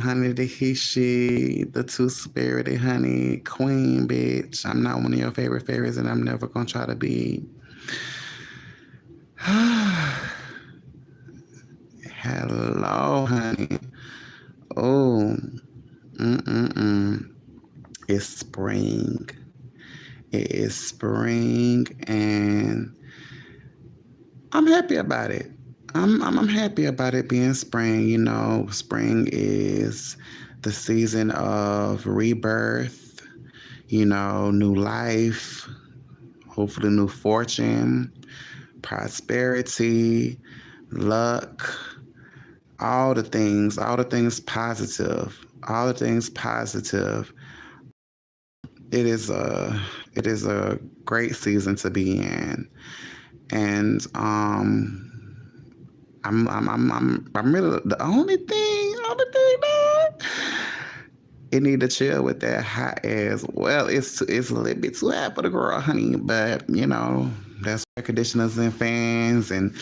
Honey the Hishi, the two-spirited honey queen, bitch. I'm not one of your favorite favorites, and I'm never gonna try to be. Hello, honey. Oh, mm-mm-mm. It's spring. It is spring, and I'm happy about it. I'm happy about it being spring. You know, spring is the season of rebirth. You know, new life, hopefully new fortune, prosperity, luck, all the things positive, all the things positive. It is a it is a great season to be in, and I'm really the only thing that it need to chill with that hot ass. Well, it's a little bit too hot for the girl, honey, but you know that's air conditioners and fans, and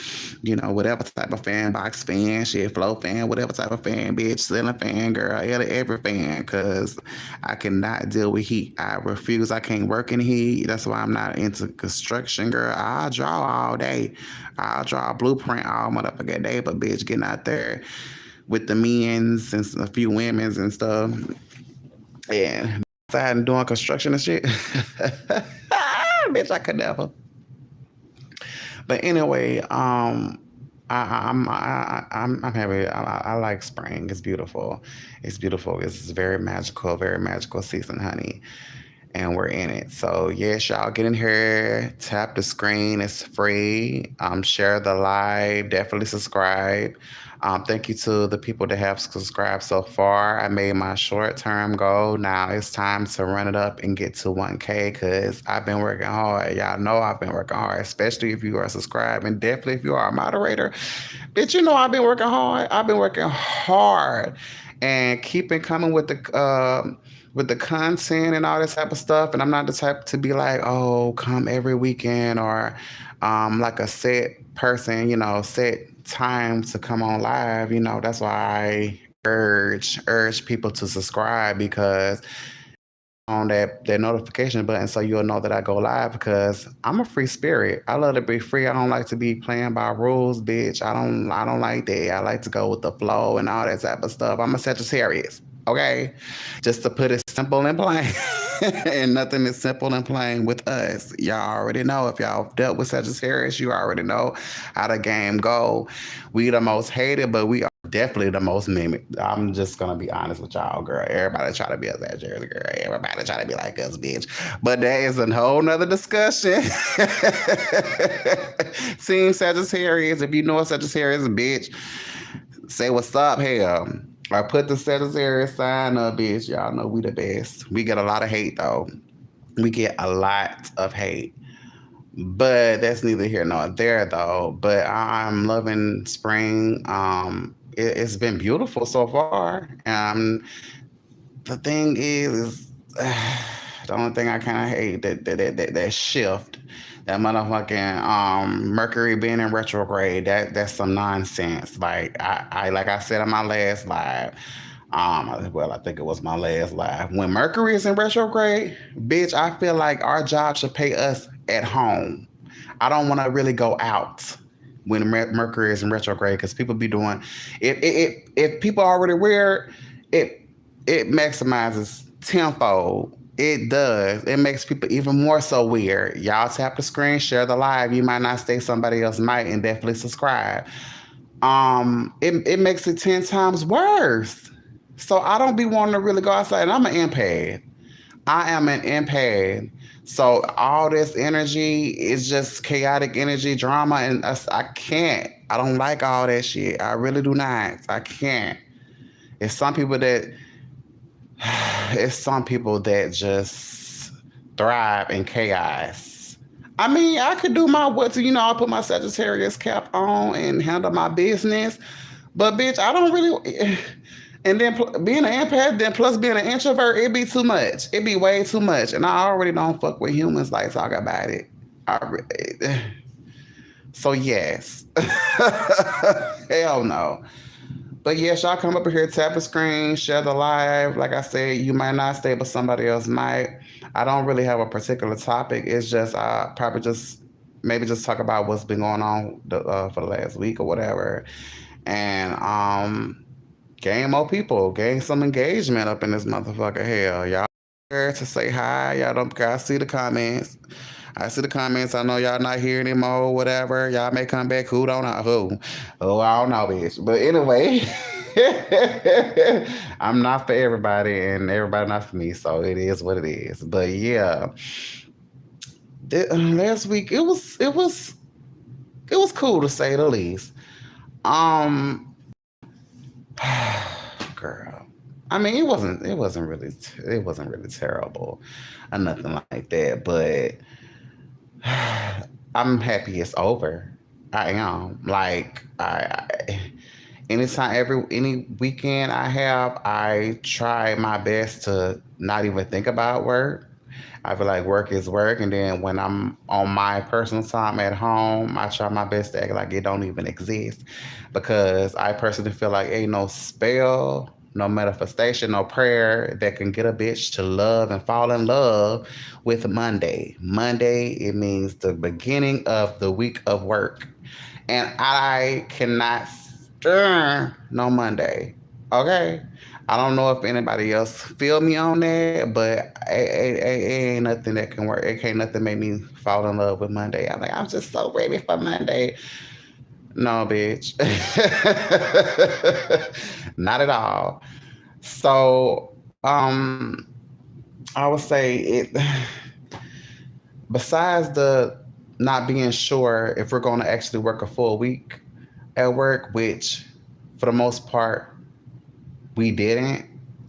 you know whatever type of fan, box fan, shit, flow fan, whatever type of fan, bitch, ceiling fan, girl, every fan, cause I cannot deal with heat. I refuse. I can't work in heat. That's why I'm not into construction, girl. I'll draw all day. I'll draw a blueprint all motherfucking day, but bitch, getting out there with the men's and a few women's and stuff. And outside and doing construction and shit. Bitch, I could never. But anyway, I'm happy. I like spring. It's beautiful. It's beautiful. It's very magical season, honey. And we're in it. So yes, y'all get in here, tap the screen. It's free. Share the live. Definitely subscribe. Thank you to the people that have subscribed so far. I made my short-term goal. Now it's time to run it up and get to 1K because I've been working hard. Y'all know I've been working hard, especially if you are subscribed and definitely if you are a moderator. Bitch, you know I've been working hard. I've been working hard and keeping coming with the content and all this type of stuff. And I'm not the type to be like, oh, come every weekend or like a set person, you know, set time to come on live. You know, that's why I urge people to subscribe because on that notification button so you'll know that I go live because I'm a free spirit. I love to be free. I don't like to be playing by rules, bitch. I don't like that. I like to go with the flow and all that type of stuff. I'm a Sagittarius. Okay? Just to put it simple and plain. And nothing is simple and plain with us. Y'all already know. If y'all dealt with Sagittarius, you already know how the game go. We the most hated, but we are definitely the most mimicked. I'm just gonna be honest with y'all, girl. Everybody try to be a Sagittarius, girl. Everybody try to be like us, bitch. But that is a whole nother discussion. Team Sagittarius, if you know a Sagittarius, bitch, say what's up, hell. I put the Sagittarius sign up, bitch. Y'all know we the best. We get a lot of hate though. We get a lot of hate. But that's neither here nor there though. But I'm loving spring. It's been beautiful so far. The thing is the only thing I kind of hate that shift, that motherfucking Mercury being in retrograde. That's some nonsense. Like I said on my last live. Well, I think it was my last live. When Mercury is in retrograde, bitch, I feel like our job should pay us at home. I don't want to really go out when Mercury is in retrograde because people be doing if people already wear it, it maximizes tenfold. It does. It makes people even more so weird. Y'all tap the screen, share the live. You might not stay, somebody else might, and definitely subscribe. It makes it 10 times worse. So I don't be wanting to really go outside. And I'm an empath. I am an empath. So all this energy is just chaotic energy, drama, and I can't. I don't like all that shit. I really do not. I can't. It's some people that it's some people that just thrive in chaos. I mean, I could do my what to, you know, I put my Sagittarius cap on and handle my business. But bitch, I don't really. And then being an empath, then plus being an introvert, it be too much. It be way too much. And I already don't fuck with humans like talk about it. So yes. Hell no. But yes, y'all come up here, tap the screen, share the live. Like I said, you might not stay, but somebody else might. I don't really have a particular topic. It's just probably just maybe just talk about what's been going on for the last week or whatever, and gain more people, gain some engagement up in this motherfucker. Hell, y'all here to say hi. Y'all don't. I see the comments. I see the comments. I know y'all not here anymore. Whatever. Y'all may come back. Who don't know who? Oh, I don't know, bitch. But anyway, I'm not for everybody, and everybody not for me. So it is what it is. But yeah, last week it was cool to say the least. Um, girl. I mean, it wasn't really terrible or nothing like that. But I'm happy it's over. I am like anytime any weekend I have, I try my best to not even think about work. I feel like work is work, and then when I'm on my personal time at home, I try my best to act like it don't even exist, because I personally feel like ain't no spell, no manifestation, no prayer that can get a bitch to love and fall in love with Monday. Monday, it means the beginning of the week of work, and I cannot stand no Monday. Okay, I don't know if anybody else feel me on that, but it ain't nothing that can work. It can't nothing make me fall in love with Monday. I'm like, I'm just so ready for Monday. No, bitch, not at all. So, I would say it. Besides the not being sure if we're going to actually work a full week at work, which for the most part we didn't,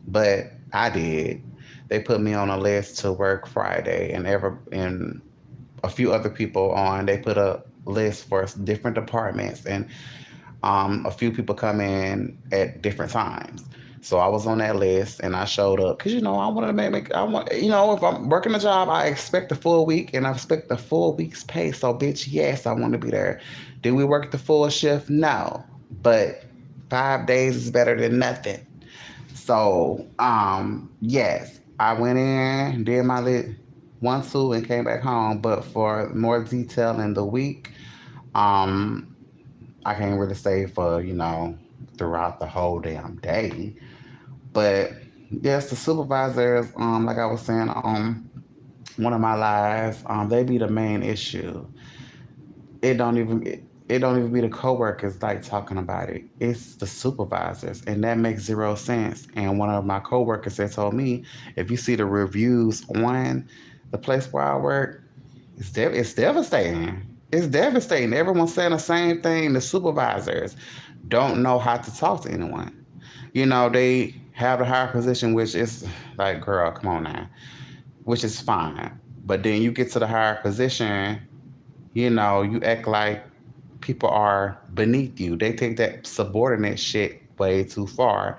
but I did. They put me on a list to work Friday, and a few other people on. They put a list for different departments, and a few people come in at different times. So I was on that list and I showed up because I wanted to I want if I'm working a job, I expect the full week and I expect the full week's pay. So bitch, yes, I want to be there. Did we work the full shift? No, but 5 days is better than nothing. So yes, I went in, did my lit 1, 2, and came back home. But for more detail in the week, um I can't really say for, throughout the whole damn day. But yes, the supervisors, like I was saying on one of my lives, they be the main issue. It don't even it don't even be the coworkers like talking about it. It's the supervisors, and that makes zero sense. And one of my coworkers had told me, if you see the reviews on the place where I work, it's devastating. It's devastating. Everyone's saying the same thing. The supervisors don't know how to talk to anyone. They have a higher position, which is like, girl, come on now, which is fine. But then you get to the higher position, you act like people are beneath you. They take that subordinate shit way too far.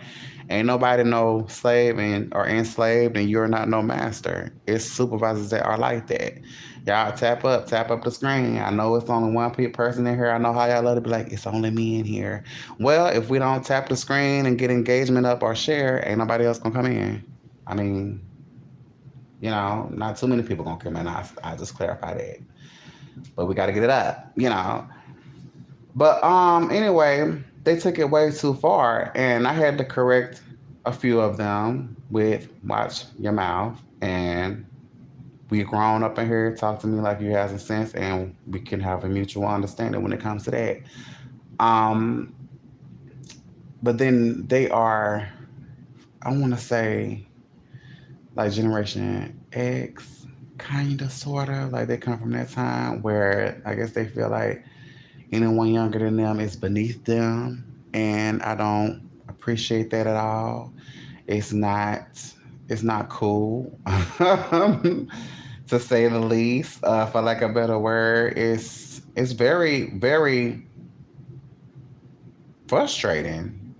Ain't nobody no slave or enslaved, and you're not no master. It's supervisors that are like that. Y'all tap up the screen. I know it's only one person in here. I know how y'all love to be like, it's only me in here. Well, if we don't tap the screen and get engagement up or share, ain't nobody else gonna come in. I mean, not too many people gonna come in. I just clarify that. But we gotta get it up. But anyway, they took it way too far, and I had to correct a few of them with watch your mouth, and we grown up in here. Talk to me like you have some sense, and we can have a mutual understanding when it comes to that. Um, but then they are, I want to say, like Generation X, kind of, sort of, like they come from that time where I guess they feel like anyone younger than them is beneath them, and I don't appreciate that at all. It's not it's not cool, to say the least. For like a better word, it's very very frustrating,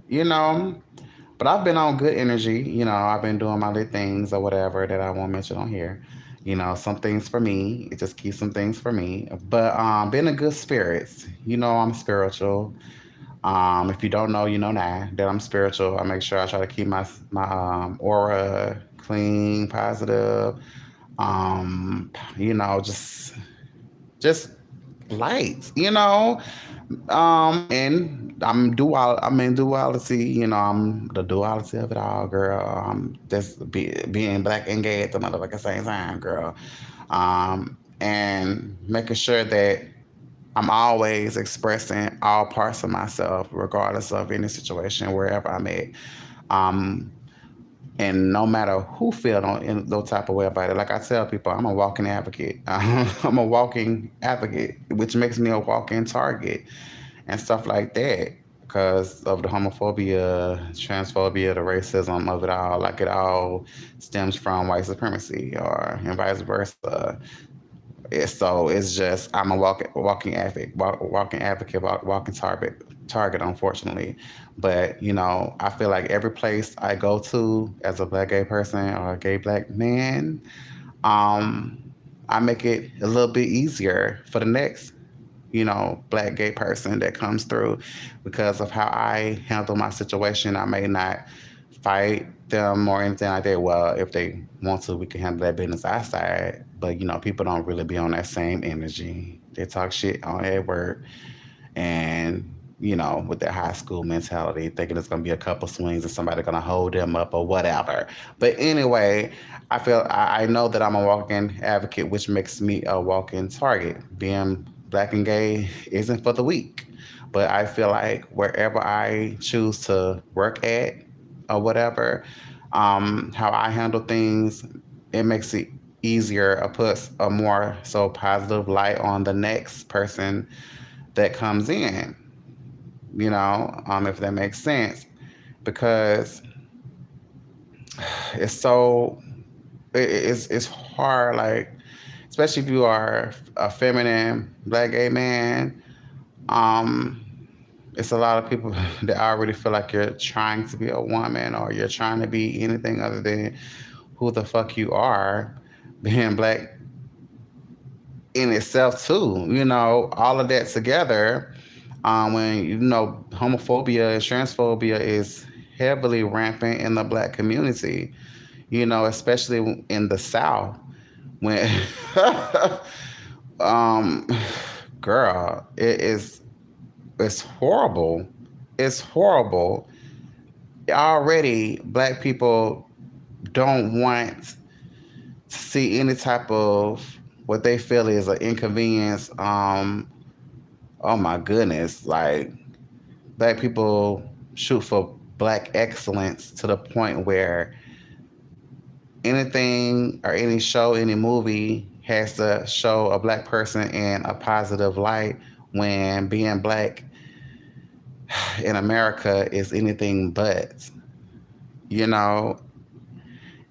But I've been on good energy, I've been doing my little things or whatever that I won't mention on here. Some things for me. It just keeps some things for me. But been in good spirits. I'm spiritual. If you don't know, you know now that I'm spiritual. I make sure I try to keep my aura clean, positive. Just light. And I'm in duality. I'm the duality of it all, girl. Being black and gay at the motherfucking same time, girl. And making sure that I'm always expressing all parts of myself, regardless of any situation, wherever I'm at. Um, and no matter who feel in those type of way about it, like I tell people, I'm a walking advocate. I'm a walking advocate, which makes me a walking target and stuff like that. Because of the homophobia, transphobia, the racism of it all, like it all stems from white supremacy, or and vice versa. So it's just I'm a walking advocate, walking advocate, walking target. Unfortunately, but I feel like every place I go to as a black gay person or a gay black man, um, I make it a little bit easier for the next black gay person that comes through because of how I handle my situation. I may not fight them or anything like that. Well, if they want to, we can handle that business outside. But people don't really be on that same energy. They talk shit on at work, and with their high school mentality, thinking it's gonna be a couple swings and somebody gonna hold them up or whatever. But anyway, I know that I'm a walking advocate, which makes me a walking target. Being black and gay isn't for the weak, but I feel like wherever I choose to work at or whatever, how I handle things, it makes it easier or puts a more so positive light on the next person that comes in, if that makes sense. Because it's so it's hard, like, especially if you are a feminine black gay man. um it's a lot of people that already feel like you're trying to be a woman, or you're trying to be anything other than who the fuck you are. Being black in itself too, all of that together. When homophobia and transphobia is heavily rampant in the black community, especially in the South. When um girl, it's horrible. It's horrible. Already black people don't want to see any type of what they feel is an inconvenience. Oh my goodness, like, black people shoot for black excellence to the point where anything or any show, any movie has to show a black person in a positive light, when being black in America is anything but. You know,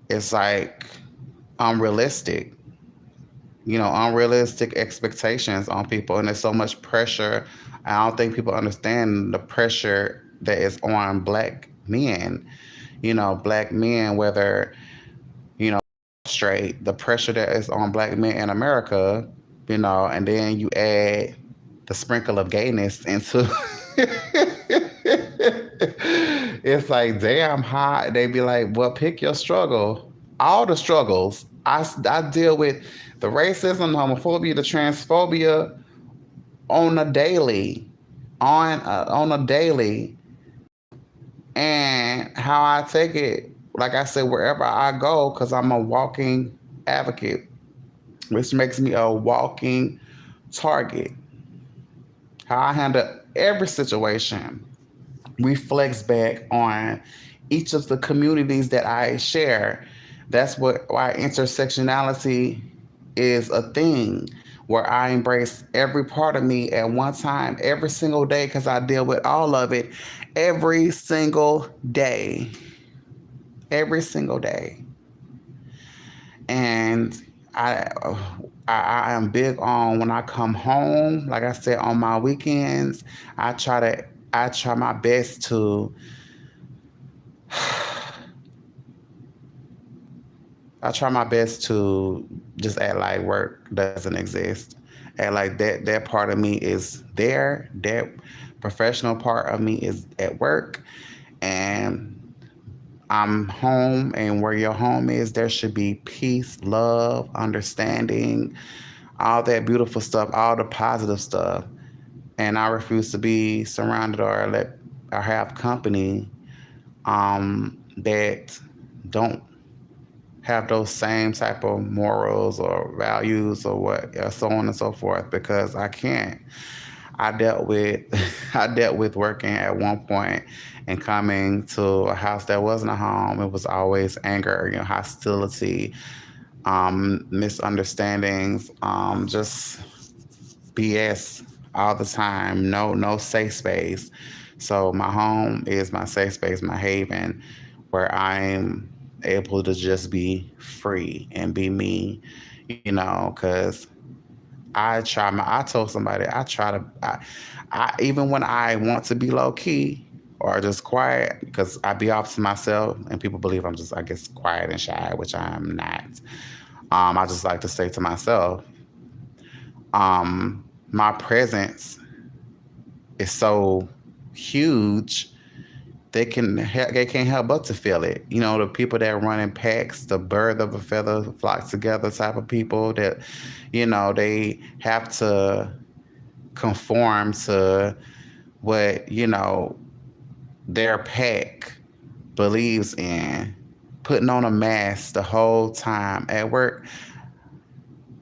it's like unrealistic, unrealistic expectations on people. And there's so much pressure. I don't think people understand the pressure that is on black men, black men, whether, you know, straight, the pressure that is on black men in America, and then you add the sprinkle of gayness into it's like, damn hot. They be like, well, pick your struggle. All the struggles. I deal with the racism, the homophobia, the transphobia on a daily, on a daily, and how I take it. Like I said, wherever I go, because I'm a walking advocate, which makes me a walking target. How I handle every situation reflects back on each of the communities that I share. That's why intersectionality is a thing, where I embrace every part of me at one time, every single day, because I deal with all of it every single day. Every single day. And I, I am big on when I come home, like I said, on my weekends, I try my best to I try my best to just act like work doesn't exist. Act like that part of me is there. That professional part of me is at work, and I'm home, and where your home is, there should be peace, love, understanding, all that beautiful stuff, all the positive stuff. And I refuse to be surrounded or have company that don't have those same type of morals or values or what, so on and so forth, because I can't. I dealt with I dealt with working at one point and coming to a house that wasn't a home. It was always anger, hostility, misunderstandings, just BS all the time. No safe space. So my home is my safe space, my haven, where I'm able to just be free and be me, because I told somebody, even when I want to be low key or just quiet, because I be off to myself and people believe I'm just, I guess, quiet and shy, which I'm not. I just like to say to myself, my presence is so huge, they can't help but to feel it. The people that run in packs, the bird of a feather flocks together type of people that, they have to conform to what, their pack believes in, putting on a mask the whole time. At work,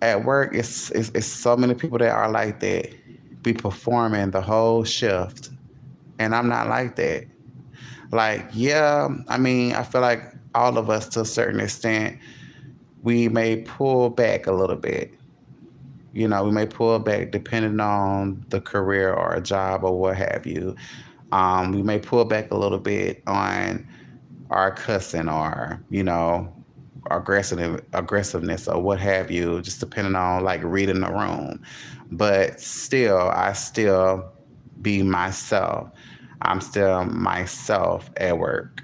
it's so many people that are like that, be performing the whole shift. And I'm not like that. Like, yeah, I mean, I feel like all of us to a certain extent, we may pull back a little bit. We may pull back depending on the career or a job or what have you. We may pull back a little bit on our cussing or, aggressiveness or what have you, just depending on like reading the room. But still, I still be myself. I'm still myself at work,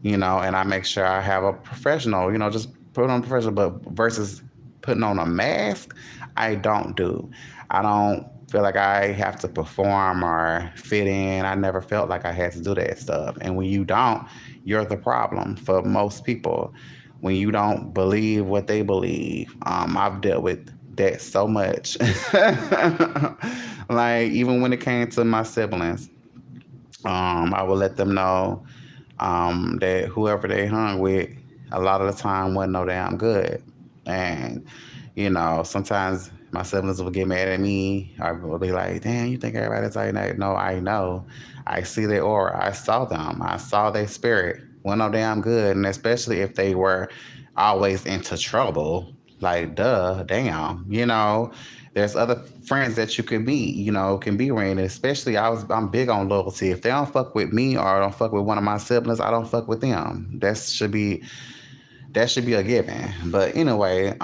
and I make sure I have a professional, just put on professional, but versus putting on a mask, I don't do. I don't feel like I have to perform or fit in. I never felt like I had to do that stuff. And when you don't, you're the problem for most people. When you don't believe what they believe, I've dealt with that so much. Like, even when it came to my siblings, I would let them know that whoever they hung with, a lot of the time wasn't no damn good. And, sometimes my siblings would get mad at me. I would be like, damn, you think everybody's like that? No, I know. I see their aura. I saw them. I saw their spirit. Wasn't no damn good. And especially if they were always into trouble, like, duh, damn, there's other friends that you can meet, can be around. And especially I'm big on loyalty. If they don't fuck with me or don't fuck with one of my siblings, I don't fuck with them. That should be a given. But anyway,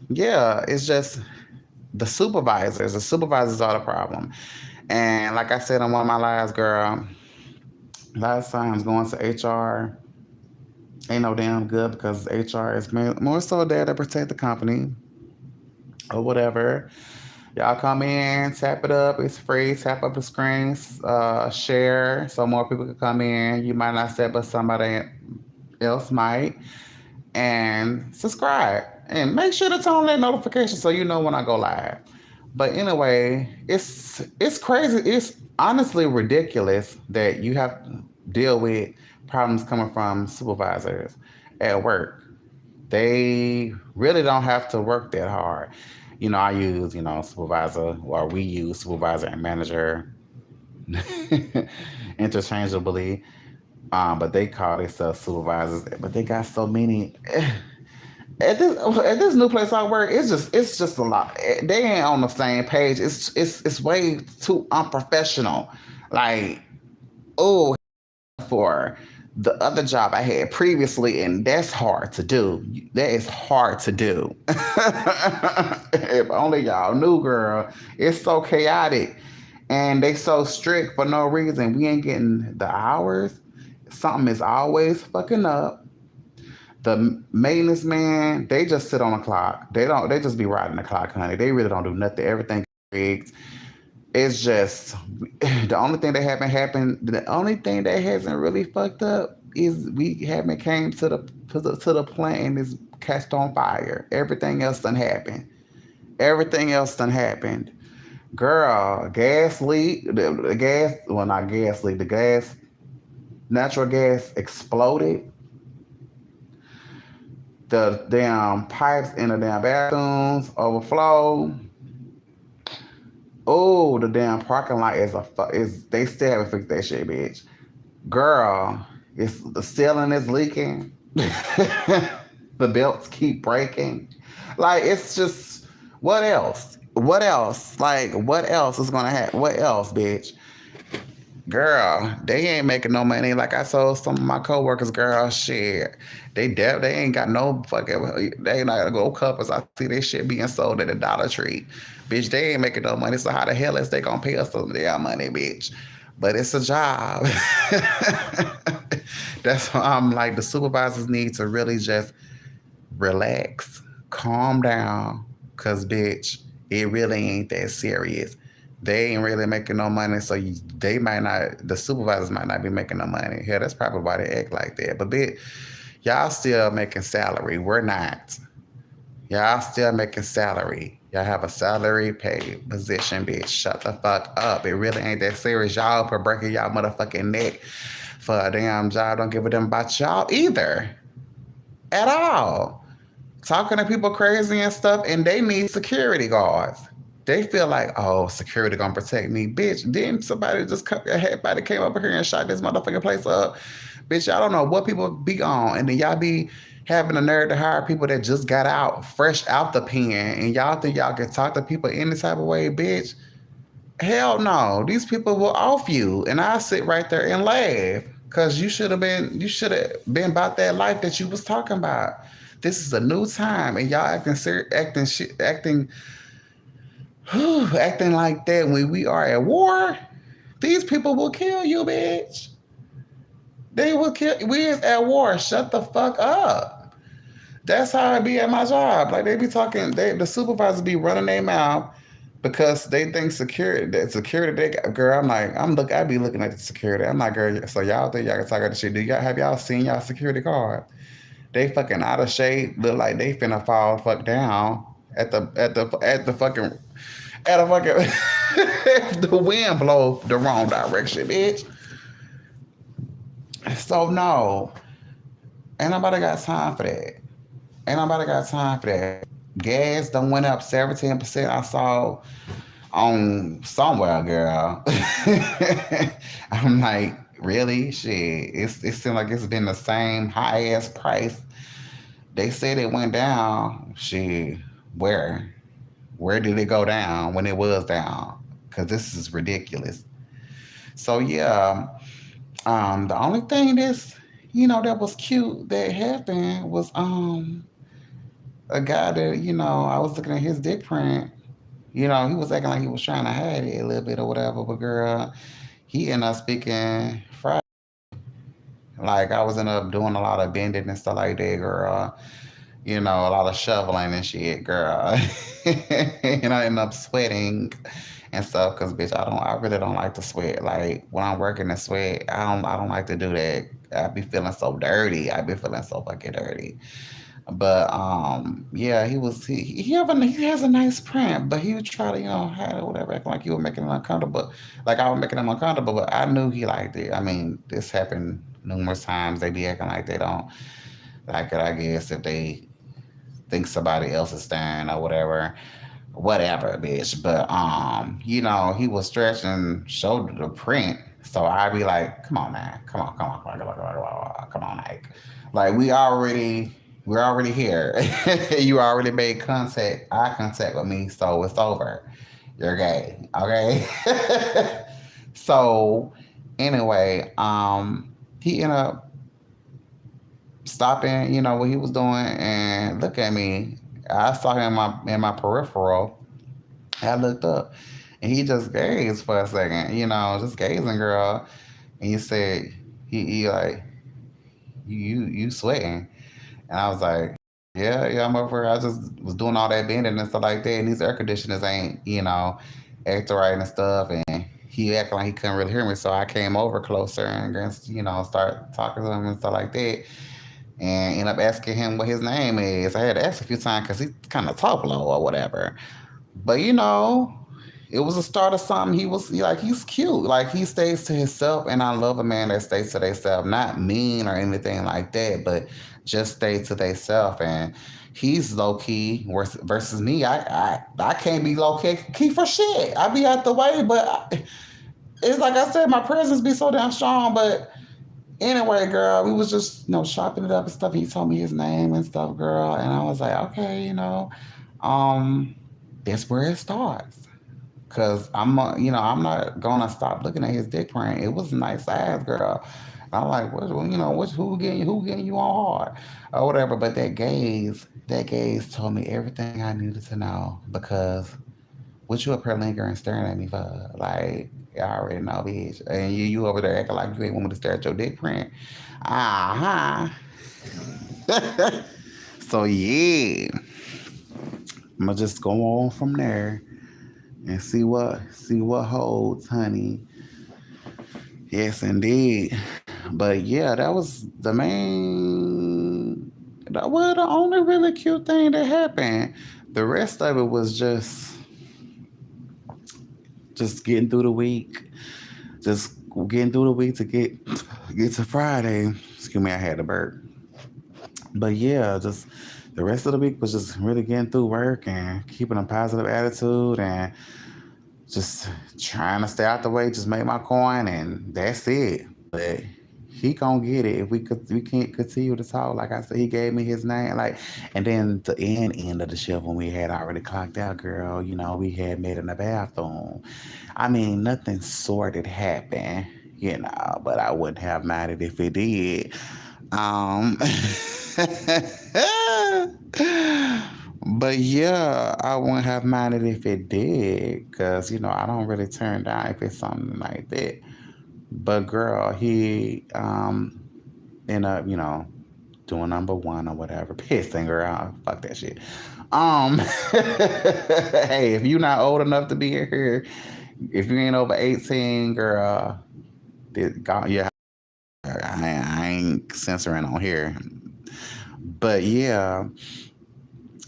yeah, it's just the supervisors. The supervisors are the problem. And like I said on one of my lives, girl, last times going to HR ain't no damn good, because HR is more so there to protect the company or whatever. Y'all come in, tap it up. It's free. Tap up the screens, share so more people can come in. You might not set, but somebody else might. And subscribe. And make sure to turn on that notification so you know when I go live. But anyway, it's crazy. It's honestly ridiculous that you have to deal with problems coming from supervisors at work. They really don't have to work that hard. I use, supervisor, or we use supervisor and manager interchangeably. But they call themselves supervisors. But they got so many. At this new place I work, it's just a lot. They ain't on the same page. It's way too unprofessional. Like, oh, for the other job I had previously, and that's hard to do. That is hard to do. If only y'all knew, girl. It's so chaotic, and they so strict for no reason. We ain't getting the hours. Something is always fucking up. The maintenance man, they just sit on the clock. They just be riding the clock, honey. They really don't do nothing. Everything rigged. It's just the only thing that haven't happened. The only thing that hasn't really fucked up is we haven't came to the plant and it's catched on fire. Everything else done happened. Everything else done happened. Girl, gas leak. The gas, well, not gas leak. The gas, natural gas exploded. The damn pipes in the damn bathrooms overflow. Oh, the damn parking lot is they still haven't fixed that shit, bitch. Girl, it's the ceiling is leaking. The belts keep breaking. Like it's just what else? What else? Like what else is gonna happen? What else, bitch? Girl, they ain't making no money. Like I told some of my coworkers, girl, shit. They ain't got no fucking they ain't not go couples. I see this shit being sold at the Dollar Tree. Bitch, they ain't making no money. So how the hell is they gonna pay us some damn money, bitch? But it's a job. That's why I'm like the supervisors need to really just relax, calm down, cause bitch, it really ain't that serious. They ain't really making no money, so they might not. The supervisors might not be making no money. Yeah, that's probably why they act like that. But bitch, y'all still making salary. We're not. Y'all still making salary. Y'all have a salary paid position, bitch. Shut the fuck up. It really ain't that serious. Y'all for breaking y'all motherfucking neck for a damn job. Don't give a damn about y'all either. At all. Talking to people crazy and stuff, and they need security guards. They feel like, oh, security gonna protect me. Bitch, didn't somebody just come, everybody came up here and shot this motherfucking place up? Bitch, y'all don't know what people be on. And then y'all be having the nerve to hire people that just got out, fresh out the pen, and y'all think y'all can talk to people any type of way, bitch. Hell no. These people will off you. And I sit right there and laugh. Cause you should have been about that life that you was talking about. This is a new time and y'all acting like that when we are at war. These people will kill you, bitch. They will kill we is at war. Shut the fuck up. That's how I be at my job. Like they be talking, the supervisors be running their mouth because they think security they got, girl. I be looking at the security. I'm like, girl, so y'all think y'all can talk about this shit. Have y'all seen y'all security card? They fucking out of shape, look like they finna fall fuck down at a fucking the wind blow the wrong direction, bitch. So no, ain't nobody got time for that. Ain't nobody got time for that. Gas done went up 17%. I saw on somewhere, girl. I'm like, really? Shit. It seems like it's been the same high ass price. They said it went down. Shit. Where? Where did it go down when it was down? Cause this is ridiculous. So yeah, the only thing that was cute that happened was a guy that, I was looking at his dick print. He was acting like he was trying to hide it a little bit or whatever, but girl, he ended up speaking Friday. Like I was ended up doing a lot of bending and stuff like that, girl. A lot of shoveling and shit, girl. And I ended up sweating and stuff because bitch, I really don't like to sweat. Like when I'm working and sweat, I don't like to do that. I be feeling so dirty. I be feeling so fucking dirty. But yeah, he has a nice print, but he would try to hide it, whatever, acting like you were making him uncomfortable, like I was making him uncomfortable. But I knew he liked it. I mean, this happened numerous times. They be acting like they don't like it. I guess if they think somebody else is staring or whatever, bitch. But he was stretching, showed the print. So I'd be like, come on, man, come on, like we're already here. You already made eye contact with me, so it's over. You're gay, okay? So anyway, he ended up stopping, what he was doing, and look at me. I saw him in my peripheral. I looked up, and he just gazed for a second, just gazing, girl. And he said, he like, you sweating? And I was like, yeah, I'm over here. I just was doing all that bending and stuff like that. And these air conditioners ain't, acting right and stuff, and he acting like he couldn't really hear me. So I came over closer and start talking to him and stuff like that, and end up asking him what his name is. I had to ask a few times because he kind of talk low or whatever. But it was a start of something. He was like, he's cute. Like he stays to himself, and I love a man that stays to themselves. Not mean or anything like that, but just stay to themselves. And he's low key versus me. I can't be low key for shit. I be out the way, but it's like I said, my presence be so damn strong. But anyway, girl, we was just chopping it up and stuff. He told me his name and stuff, girl, and I was like, okay, um, that's where it starts. Cause I'm not gonna stop looking at his dick print. It was a nice ass, girl. I'm like, who getting you on hard or whatever. But that gaze told me everything I needed to know. Because what you up here lingering staring at me for? Like, I already know, bitch. And you over there acting like you ain't want me to stare at your dick print. Uh huh. So yeah, I'm gonna just go on from there and see what holds, honey. Yes, indeed. But yeah, that was the main. Well, the only really cute thing that happened. The rest of it was just getting through the week, just getting through the week to get to Friday. Excuse me, I had to burp. But yeah, just the rest of the week was just really getting through work and keeping a positive attitude and just trying to stay out the way, just make my coin, and that's it. But he gonna get it if we can't continue to talk. Like I said, he gave me his name, like, and then the end of the shift when we had already clocked out, girl. We had met in the bathroom. I mean, nothing sordid happened, but I wouldn't have minded if it did. Um, but yeah, I wouldn't have minded if it did, because I don't really turn down if it's something like that. But girl, he ended up, doing number one or whatever, pissing her out. Fuck that shit. Um, hey, if you're not old enough to be here, if you ain't over 18, girl, yeah, I ain't censoring on here. But yeah,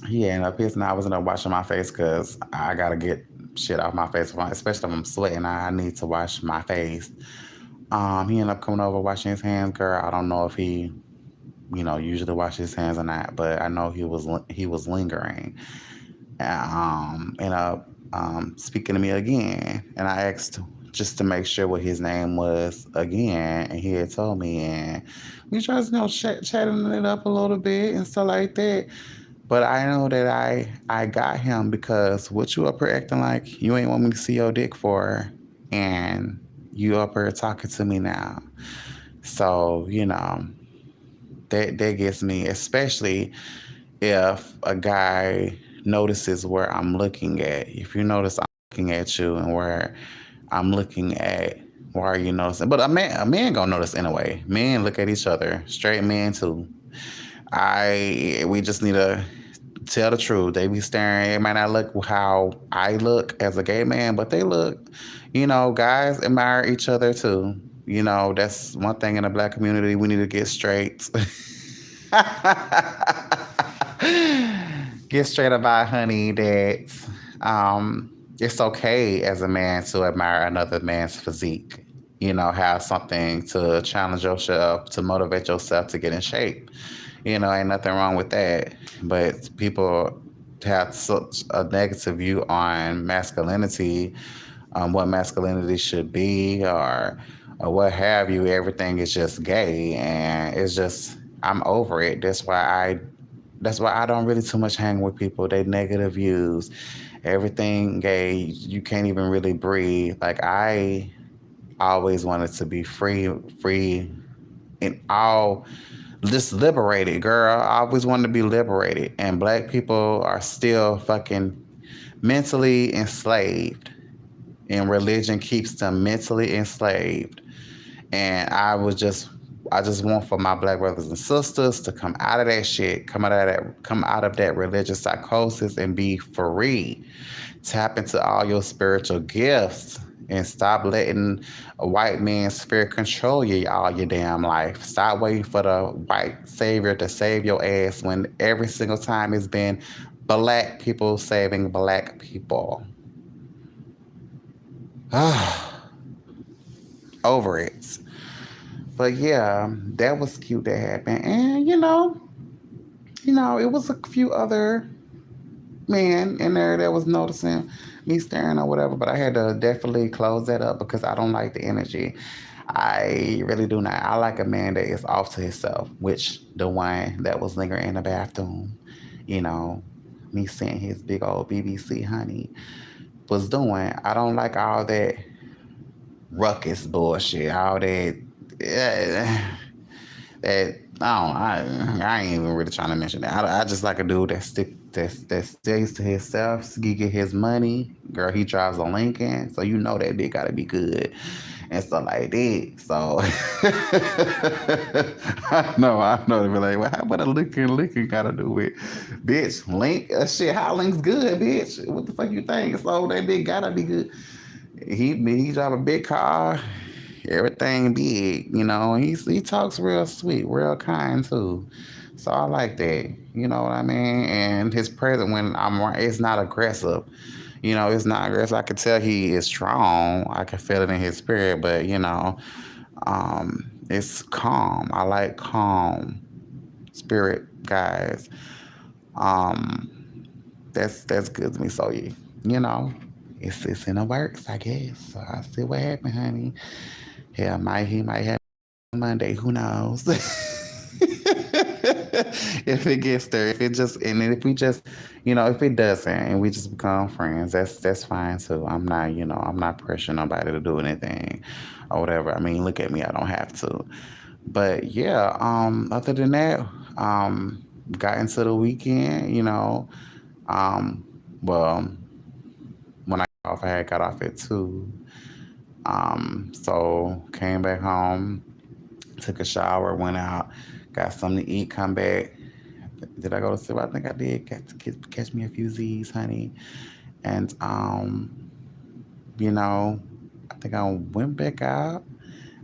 he ended up pissing. I was ended up washing my face because I gotta get shit off my face, especially if I'm sweating. I need to wash my face. He ended up coming over washing his hands, girl. I don't know if he, usually washes his hands or not, but I know he was lingering. Ended up speaking to me again, and I asked just to make sure what his name was again, and he had told me, and we tried, chatting it up a little bit and stuff like that. But I know that I got him because what you up here acting like you ain't want me to see your dick for, and you up here talking to me now. So that gets me, especially if a guy notices where I'm looking at. If you notice I'm looking at you and where I'm looking at, why are you noticing? But a man gonna notice anyway. Men look at each other, straight men too. We just need to tell the truth. They be staring. It might not look how I look as a gay man, but they look. Guys admire each other too. That's one thing in the black community. We need to get straight. Get straight about, honey, that it's okay as a man to admire another man's physique. Have something to challenge yourself, to motivate yourself to get in shape. Ain't nothing wrong with that. But people have such a negative view on masculinity, what masculinity should be, or what have you. Everything is just gay, and it's just I'm over it. That's why I don't really too much hang with people. They negative views, everything gay. You can't even really breathe. Like I always wanted to be free, and all just liberated, girl. I always wanted to be liberated, and black people are still fucking mentally enslaved, and religion keeps them mentally enslaved. And I just want for my black brothers and sisters to come out of that shit, come out of that religious psychosis and be free. Tap into all your spiritual gifts and stop letting a white man's fear control you all your damn life. Stop waiting for the white savior to save your ass when every single time it's been black people saving black people. Over it. But yeah, that was cute that happened. And it was a few other men in there that was noticing me staring or whatever, but I had to definitely close that up because I don't like the energy. I really do not. I like a man that is off to himself, which the one that was lingering in the bathroom, you know, me seeing his big old BBC honey was doing. I don't like all that ruckus bullshit, all that. That I ain't even really trying to mention that. I just like a dude that stays to himself. He get his money. Girl, he drives a Lincoln, so you know that dick gotta be good and stuff like that. So I know they be like, well, how about a Lincoln gotta do with bitch Link? Shit, how Link's good, bitch? What the fuck you think? So that dick gotta be good. He drive a big car, everything big, he talks real sweet, real kind too. So I like that. You know what I mean? And his presence when I'm right, it's not aggressive. It's not aggressive. I can tell he is strong. I can feel it in his spirit, but it's calm. I like calm spirit guys. Um, that's good to me. So you know, it's in the works, I guess. So I see what happened, honey. Yeah, he might have Monday. Who knows? If it gets there, if it just and then if we just, if it doesn't and we just become friends, that's fine too. I'm not pressuring nobody to do anything or whatever. I mean, look at me, I don't have to. But yeah, other than that, got into the weekend, um, well, when I got off, I had got off at 2. So came back home, took a shower, went out, got something to eat, come back. Did I go to sleep? I think I did. Got to catch me a few Z's, honey. And I think I went back out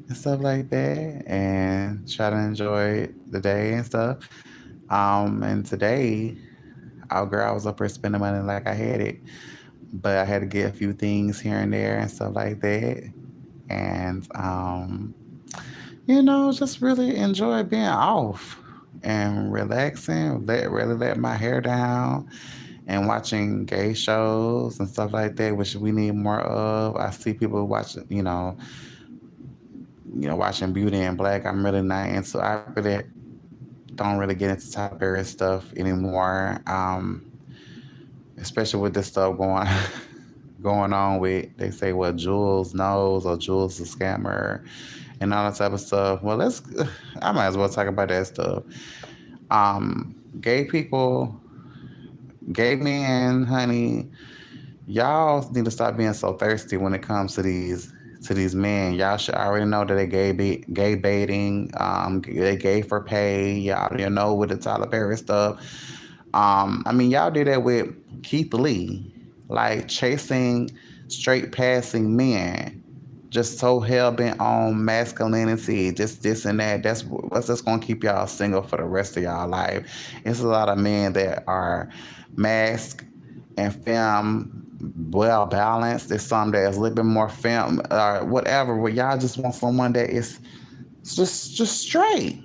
and stuff like that and try to enjoy the day and stuff. And today, our girl, I was up here spending money like I had it. But I had to get a few things here and there and stuff like that. And just really enjoy being off and relaxing, really let my hair down and watching gay shows and stuff like that, which we need more of. I see people watching, watching Beauty and Black. I'm really not into. I really don't really get into Tyler Perry stuff anymore. Especially with this stuff going on with, they say, what, Jules knows or Jules the scammer and all that type of stuff. Well, I might as well talk about that stuff. Gay people, gay men, honey, y'all need to stop being so thirsty when it comes to these men. Y'all should already know that they gay baiting. They gay for pay. Y'all know with the Tyler Perry stuff. Y'all did that with Keith Lee, like chasing straight passing men, just so hell bent on masculinity, just this and that. That's what's just gonna keep y'all single for the rest of y'all life. It's a lot of men that are masked and femme well balanced. There's some that is a little bit more femme or whatever. Where y'all just want someone that is just straight.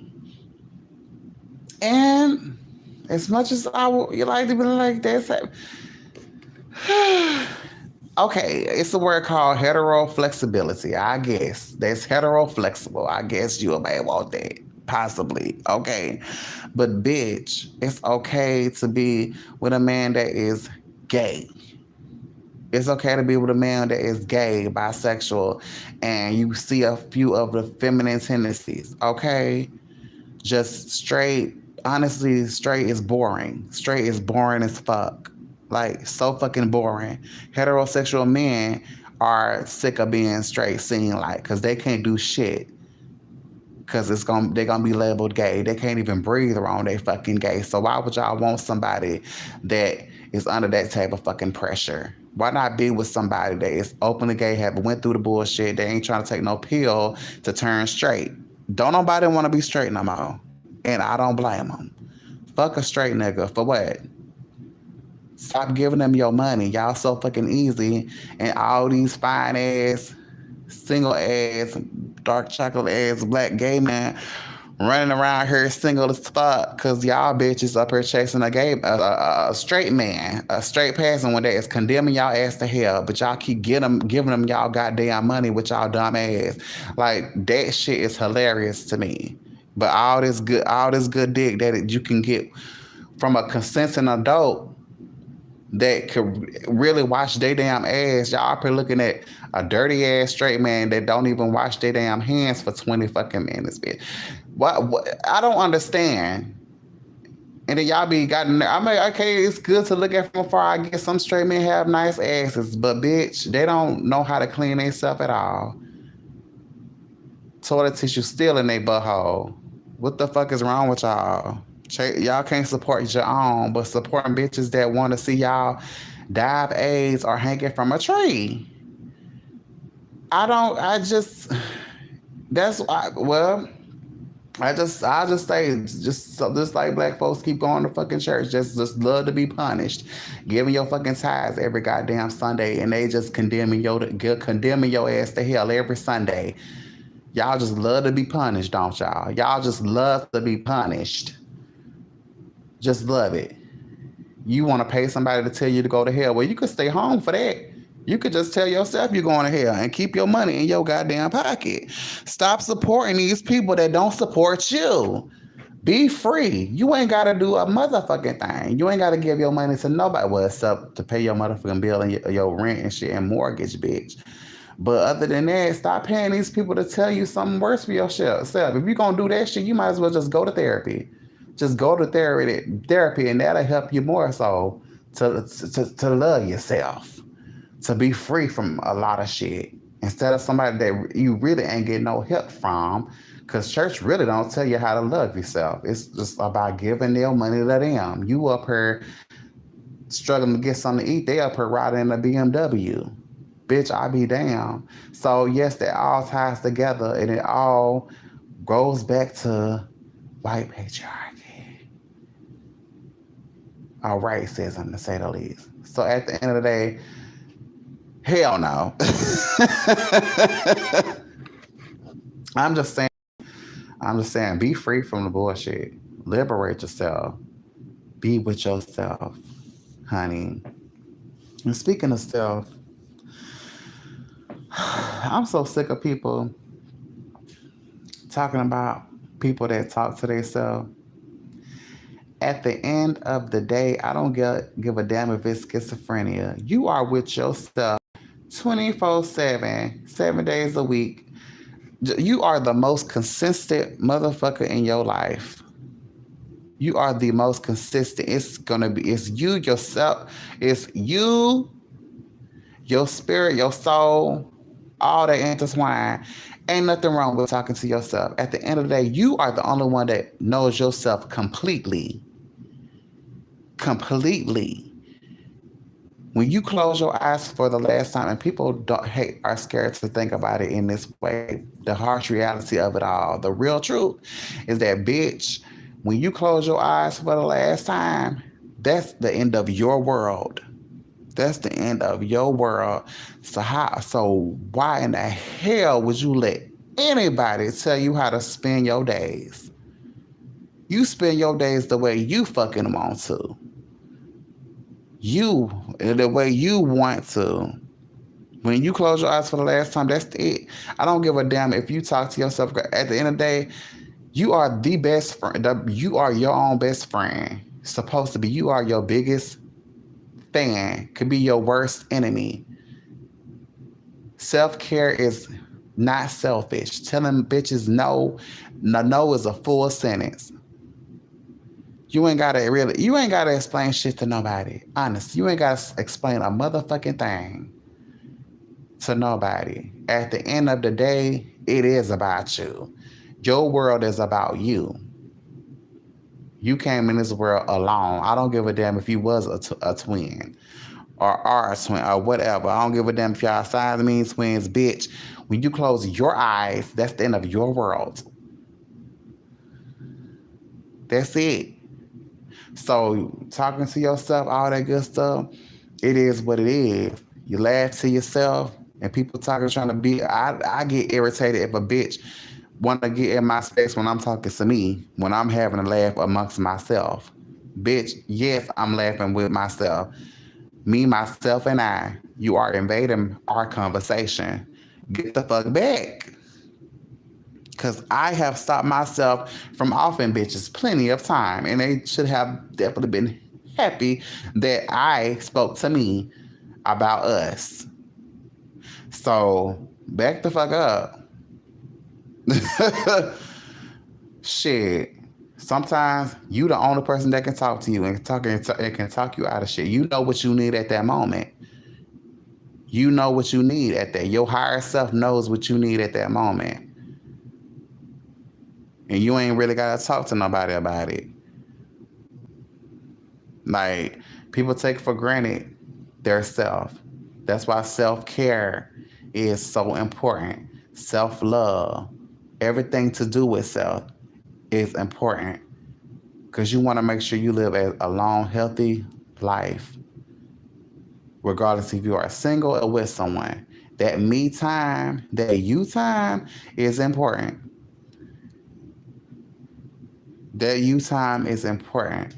And as much as you like to be like that, okay, it's a word called hetero flexibility. I guess that's hetero flexible. I guess you may want that, possibly. Okay, but bitch, it's okay to be with a man that is gay. It's okay to be with a man that is gay, bisexual, and you see a few of the feminine tendencies. Okay, just straight. Honestly, straight is boring. Straight is boring as fuck. Like, so fucking boring. Heterosexual men are sick of being straight, seeing like, because they can't do shit. Because they're gonna be labeled gay. They can't even breathe around they fucking gay. So why would y'all want somebody that is under that type of fucking pressure? Why not be with somebody that is openly gay, have went through the bullshit, they ain't trying to take no pill to turn straight. Don't nobody want to be straight no more. And I don't blame them. Fuck a straight nigga for what? Stop giving them your money. Y'all so fucking easy. And all these fine ass, single ass, dark chocolate ass, black gay men running around here single as fuck because y'all bitches up here chasing a straight man, a straight person one day is condemning y'all ass to hell, but y'all keep giving them y'all goddamn money with y'all dumb ass. Like, that shit is hilarious to me. But all this good dick that you can get from a consenting adult that could really wash their damn ass. Y'all up here looking at a dirty ass straight man that don't even wash their damn hands for 20 fucking minutes, bitch. What I don't understand. And then y'all be gotten. I mean, okay, it's good to look at from afar. I guess some straight men have nice asses, but bitch, they don't know how to clean themselves at all. Toilet tissue still in their butthole. What the fuck is wrong with y'all? Y'all can't support your own, but supporting bitches that want to see y'all die of AIDS or hanging from a tree. That's why, well, I just say just like black folks keep going to fucking church, just love to be punished, giving your fucking tithes every goddamn Sunday, and they just condemning your ass to hell every Sunday. Y'all just love to be punished, don't y'all? Y'all just love to be punished. Just love it. You want to pay somebody to tell you to go to hell? Well, you could stay home for that. You could just tell yourself you're going to hell and keep your money in your goddamn pocket. Stop supporting these people that don't support you. Be free. You ain't got to do a motherfucking thing. You ain't got to give your money to nobody. Well, except to pay your motherfucking bill and your rent and shit and mortgage, bitch. But other than that, stop paying these people to tell you something worse for yourself. If you're going to do that shit, you might as well just go to therapy. Just go to therapy, and that'll help you more so to love yourself, to be free from a lot of shit instead of somebody that you really ain't getting no help from, because church really don't tell you how to love yourself. It's just about giving their money to them. You up here struggling to get something to eat, they up here riding in a BMW. Bitch, I be damn. So yes, that all ties together, and it all goes back to white patriarchy. Or racism, to say the least. So at the end of the day, hell no. I'm just saying, be free from the bullshit. Liberate yourself. Be with yourself, honey. And speaking of self, I'm so sick of people talking about people that talk to themselves. At the end of the day, I don't give a damn if it's schizophrenia. You are with yourself 24/7, 7 days a week. You are the most consistent motherfucker in your life. You are the most consistent. It's you, yourself. It's you, your spirit, your soul, all that intertwined. Ain't nothing wrong with talking to yourself. At the end of the day, you are the only one that knows yourself completely. Completely. When you close your eyes for the last time, and people are scared to think about it in this way, the harsh reality of it all, the real truth is that, bitch, when you close your eyes for the last time, that's the end of your world. That's the end of your world. So why in the hell would you let anybody tell you how to spend your days? You spend your days the way you fucking want to. You, the way you want to. When you close your eyes for the last time, that's it. I don't give a damn if you talk to yourself. At the end of the day, you are the best friend. You are your own best friend. Supposed to be. You are your biggest fan. Could be your worst enemy. Self-care is not selfish. Telling bitches no is a full sentence. You ain't gotta explain shit to nobody. Honest, you ain't gotta explain a motherfucking thing to nobody. At the end of the day, it is about you. Your world is about you. You came in this world alone. I don't give a damn if you was a twin or are a twin or whatever. I don't give a damn if y'all signs mean twins, bitch. When you close your eyes, that's the end of your world. That's it. So talking to yourself, all that good stuff, it is what it is. You laugh to yourself, and people talking trying to be. I get irritated if a bitch want to get in my space when I'm talking to me, when I'm having a laugh amongst myself. Bitch, yes, I'm laughing with myself. Me, myself, and I. You are invading our conversation. Get the fuck back. Because I have stopped myself from offing bitches plenty of time. And they should have definitely been happy that I spoke to me about us. So back the fuck up. Shit. Sometimes you the only person that can talk to you and can talk you out of shit. You know what you need at that moment. You know what you need at that. Your higher self knows what you need at that moment. And you ain't really gotta talk to nobody about it. Like, people take for granted their self. That's why self-care is so important. Self-love, everything to do with self is important. Because you want to make sure you live a long, healthy life, regardless if you are single or with someone. That me time, that you time is important. That you time is important.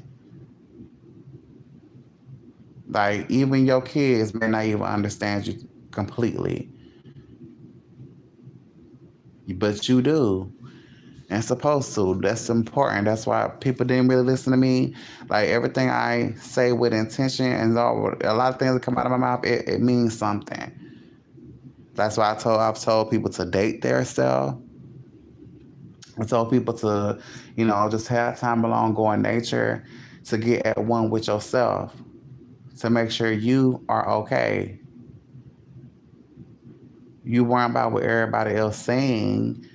Like, even your kids may not even understand you completely, but you do. And supposed to. That's important. That's why people didn't really listen to me. Like, everything I say with intention and a lot of things that come out of my mouth, it means something. That's why I've told people to date their self. I told people to, just have time alone, go in nature, to get at one with yourself, to make sure you are okay. You worry about what everybody else saying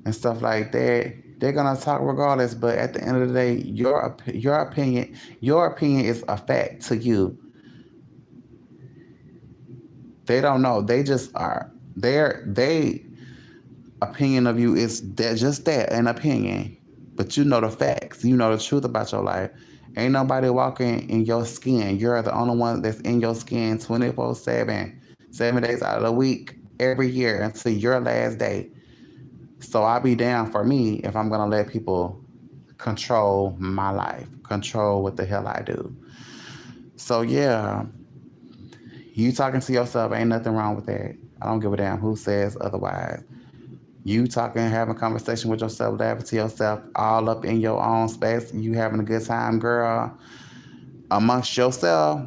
and stuff like that. They're gonna talk regardless, but at the end of the day, your opinion is a fact to you. They don't know. They just are. They opinion of you is that just that, an opinion. But you know the facts. You know the truth about your life. Ain't nobody walking in your skin. You're the only one that's in your skin 24/7, 7 days out of the week, every year until your last day. So I'll be down for me if I'm gonna let people control my life, control what the hell I do. So yeah, you talking to yourself, ain't nothing wrong with that. I don't give a damn who says otherwise. You talking, having a conversation with yourself, laughing to yourself, all up in your own space. You having a good time, girl, amongst yourself.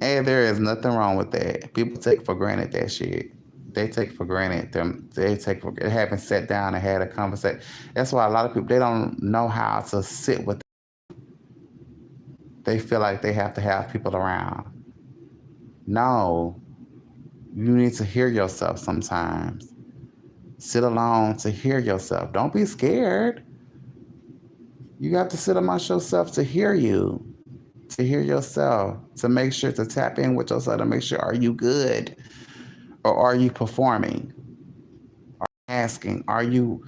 And there is nothing wrong with that. People take for granted that shit. They take for granted them. They haven't sat down and had a conversation. That's why a lot of people, they don't know how to sit with. They feel like they have to have people around. No, you need to hear yourself sometimes. Sit alone to hear yourself. Don't be scared. You got to sit amongst yourself to hear you, to hear yourself, to make sure to tap in with yourself, to make sure, are you good or are you performing? Asking, are you,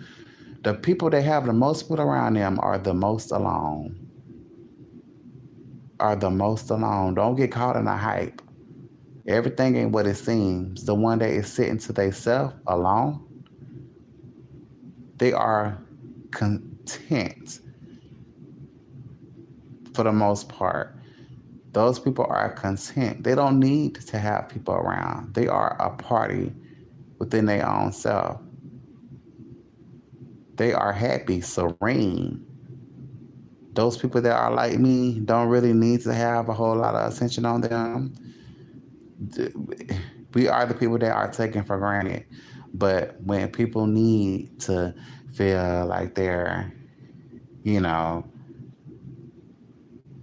the people that have the most people around them are the most alone. Are the most alone. Don't get caught in a hype. Everything ain't what it seems. The one that is sitting to themselves alone, they are content for the most part. Those people are content. They don't need to have people around. They are a party within their own self. They are happy, serene. Those people that are like me don't really need to have a whole lot of attention on them. We are the people that are taken for granted. But when people need to feel like they're,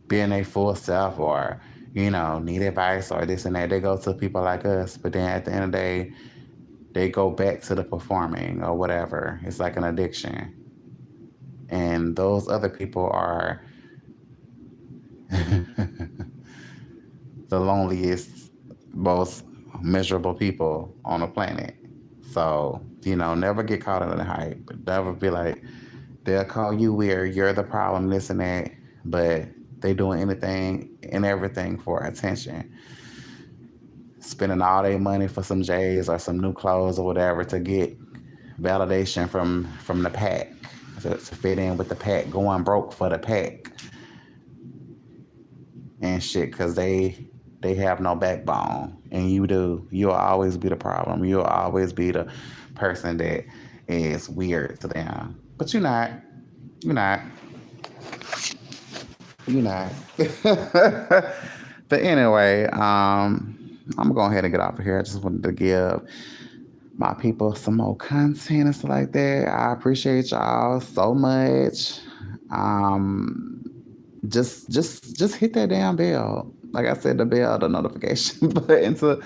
being a full self or, need advice or this and that, they go to people like us. But then at the end of the day, they go back to the performing or whatever. It's like an addiction. And those other people are the loneliest, most miserable people on the planet. So, never get caught in the hype. Never be like, they'll call you weird, you're the problem, this and that. But they doing anything and everything for attention. Spending all their money for some J's or some new clothes or whatever to get validation from the pack. To fit in with the pack, going broke for the pack and shit, because they have no backbone, and you do. You'll always be the problem. You'll always be the person that is weird to them, but you're not you're not But anyway, I'm gonna go ahead and get off of here. I just wanted to give my people some more content and stuff like that. I appreciate y'all so much. um just hit that damn bell. Like I said, the bell, the notification button, to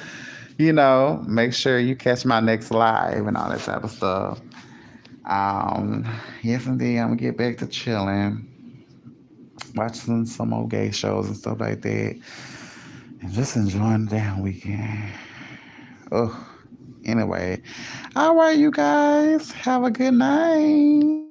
make sure you catch my next live and all that type of stuff. Um, yes, indeed, I'm gonna get back to chilling, watching some more gay shows and stuff like that, and just enjoying the damn weekend. Oh, anyway, all right, you guys, have a good night.